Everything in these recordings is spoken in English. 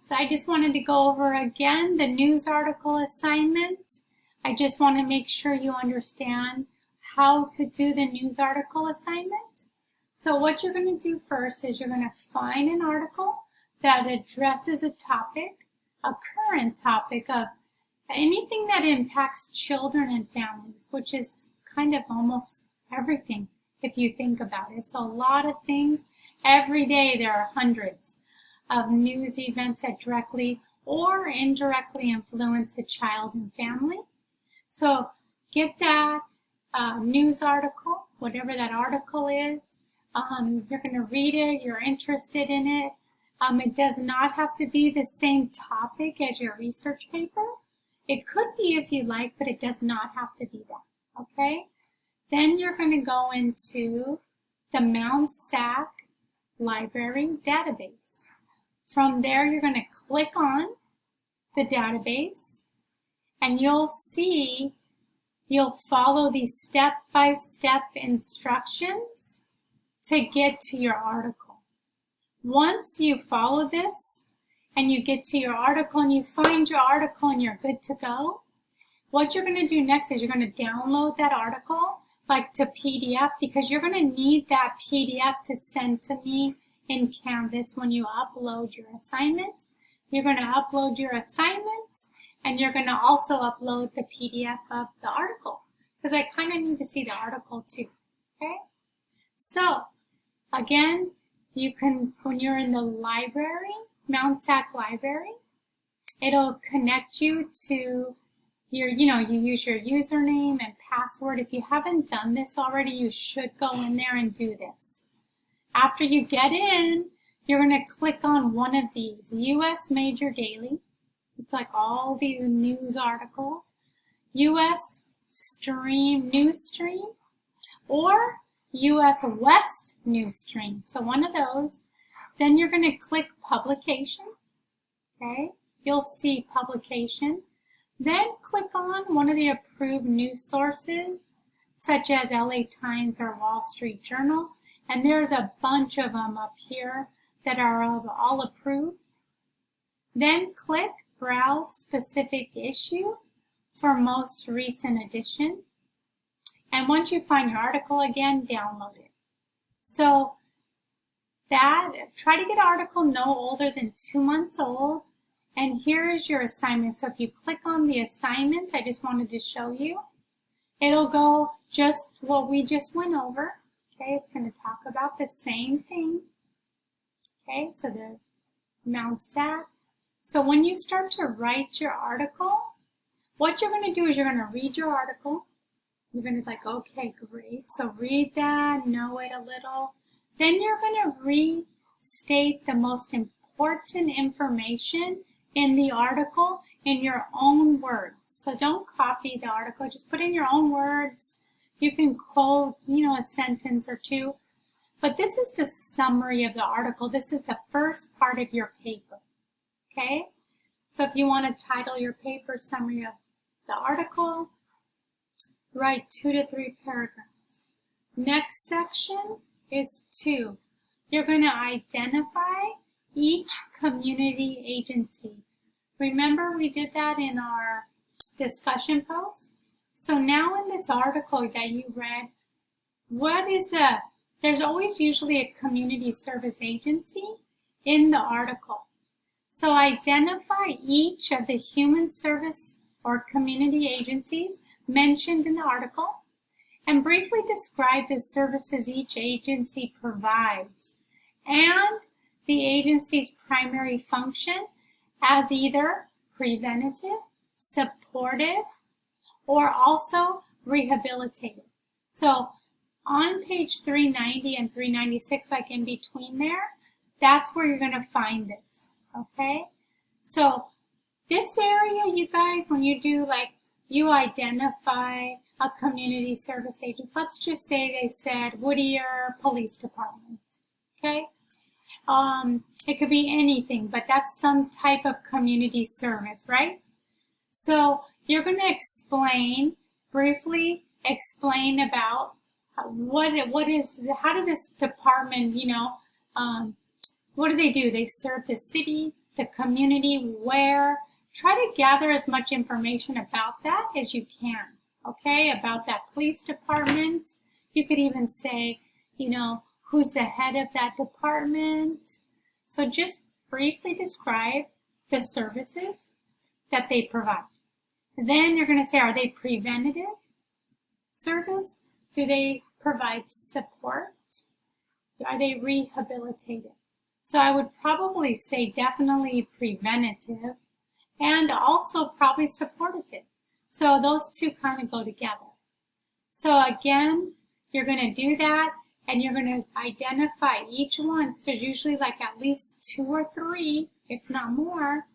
class. I just wanted to go over again the news article assignment. I just want to make sure you understand how to do the news article assignment. So what you're going to do first is you're going to find an article that addresses a topic, a current topic of anything that impacts children and families, which is kind of almost everything if you think about it. So a lot of things. Every day there are hundreds of news events that directly or indirectly influence the child and family. So get that news article, whatever that article is. You're going to read it, you're interested in it. It does not have to be the same topic as your research paper. It could be if you like, but it does not have to be that, okay? Then you're going to go into the Mount SAC Library database. From there, you're going to click on the database, and you'll follow these step-by-step instructions to get to your article. Once you follow this, and you get to your article, and you find your article, and you're good to go, what you're going to do next is you're going to download that article, like to PDF, because you're going to need that PDF to send to me in Canvas when you upload your assignment. You're going to upload your assignment, and you're going to also upload the PDF of the article, because I kind of need to see the article too, okay? So, again, you can, when you're in the library, Mount SAC Library, it'll connect you to your, you use your username and password. If you haven't done this already, you should go in there and do this. After you get in, you're going to click on one of these, U.S. Major Daily. It's like all these news articles. U.S. Stream, News Stream, or U.S. West News Stream. So one of those. Then you're going to click Publication. Okay, you'll see Publication. Then click on one of the approved news sources, such as LA Times or Wall Street Journal. And there's a bunch of them up here that are all approved. Then click Browse Specific Issue for most recent edition. And once you find your article again, download it. So try to get an article no older than 2 months old. And here is your assignment. So if you click on the assignment, I just wanted to show you, it'll go just what we just went over. Okay, it's going to talk about the same thing. Okay, so the Mount SAC. So when you start to write your article, what you're going to do is you're going to read your article. You're going to like, okay, great. So read that, know it a little. Then you're going to restate the most important information in the article in your own words. So don't copy the article, just put in your own words. You can quote, a sentence or two. But this is the summary of the article. This is the first part of your paper. Okay? So if you want to title your paper Summary of the Article, write 2 to 3 paragraphs. Next section is 2. You're going to identify each community agency. Remember we did that in our discussion post? So now in this article that you read, there's always usually a community service agency in the article. So identify each of the human service or community agencies mentioned in the article and briefly describe the services each agency provides and the agency's primary function as either preventative, supportive, or also rehabilitative. So on page 390 and 396, like in between there, that's where you're going to find this, okay? So this area, you guys, when you do you identify a community service agent, let's just say they said Whittier Police Department, okay? It could be anything, but that's some type of community service, right? So you're going to briefly explain about how did this department, what do? They serve the city, the community, where. Try to gather as much information about that as you can, okay? About that police department. You could even say, you know, who's the head of that department. So just briefly describe the services that they provide. Then you're going to say, are they preventative service? Do they provide support? Are they rehabilitative? So I would probably say definitely preventative and also probably supportive. So those two kind of go together. So again, you're going to do that and you're going to identify each one. So there's usually like at least 2 or 3, if not more,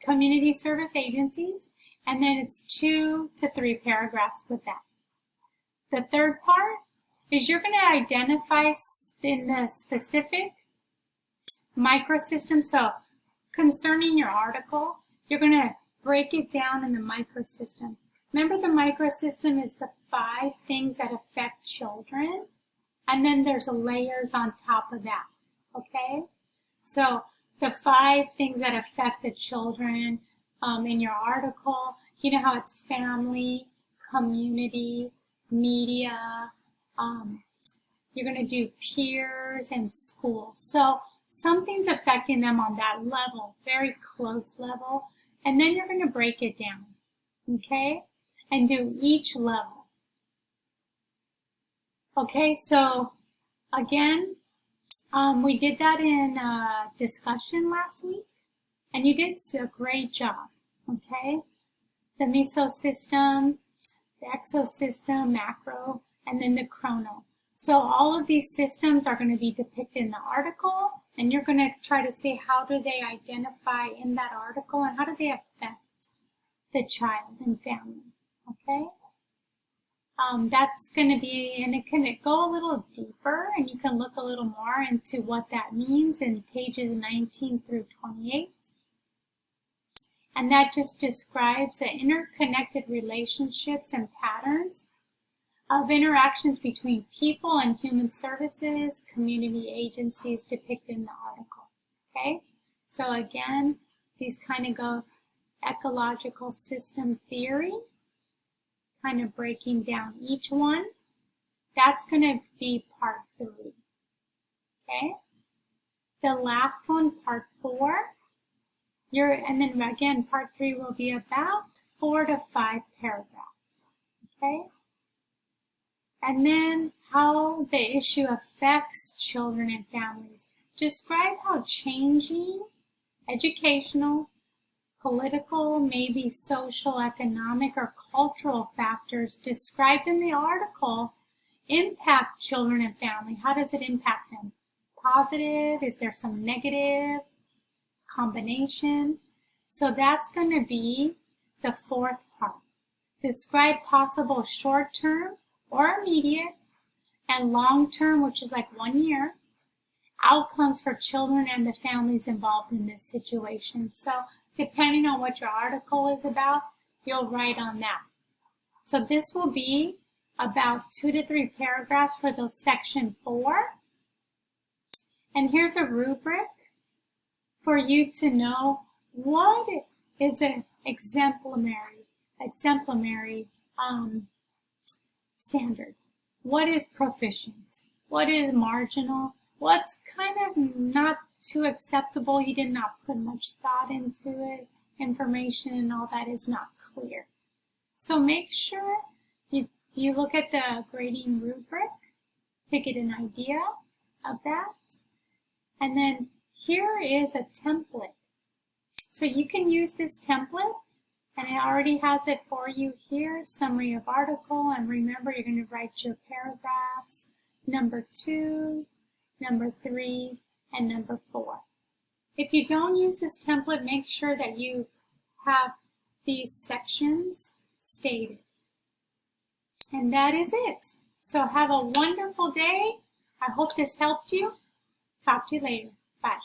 community service agencies. And then it's 2 to 3 paragraphs with that. The third part is you're going to identify in the specific microsystem. So concerning your article, you're going to break it down in the microsystem. Remember, the microsystem is the 5 things that affect children, and then there's layers on top of that, okay? So the 5 things that affect the children in your article, you know how it's family, community, media, you're going to do peers and schools. So something's affecting them on that level, very close level, and then you're going to break it down, okay, and do each level. Okay, so again, we did that in discussion last week, and you did a great job, okay? The mesosystem, the exosystem, macro, and then the chrono. So all of these systems are going to be depicted in the article, and you're going to try to see how do they identify in that article and how do they affect the child and family, okay? That's going to be, and it can go a little deeper, and you can look a little more into what that means in pages 19 through 28. And that just describes the interconnected relationships and patterns of interactions between people and human services, community agencies depicted in the article, okay? So again, these kind of go ecological system theory, kind of breaking down each one. That's going to be part 3, okay? The last one, part 4, and then again, part 3 will be about 4 to 5 paragraphs, okay? And then how the issue affects children and families. Describe how changing educational, political, maybe social, economic, or cultural factors described in the article impact children and family. How does it impact them? Positive? Is there some negative combination? So that's going to be the 4th part. Describe possible short-term or immediate and long-term, which is like 1 year, outcomes for children and the families involved in this situation. So depending on what your article is about, you'll write on that. So this will be about 2 to 3 paragraphs for the section 4. And here's a rubric for you to know what is an exemplary standard. What is proficient? What is marginal? What's kind of not too acceptable? You did not put much thought into it. Information and all that is not clear. So make sure you look at the grading rubric to get an idea of that. And then here is a template. So you can use this template, and it already has it for you here, summary of article, and remember you're going to write your paragraphs, number 2, number 3, and number 4. If you don't use this template, make sure that you have these sections stated. And that is it. So have a wonderful day. I hope this helped you. Talk to you later. Bye.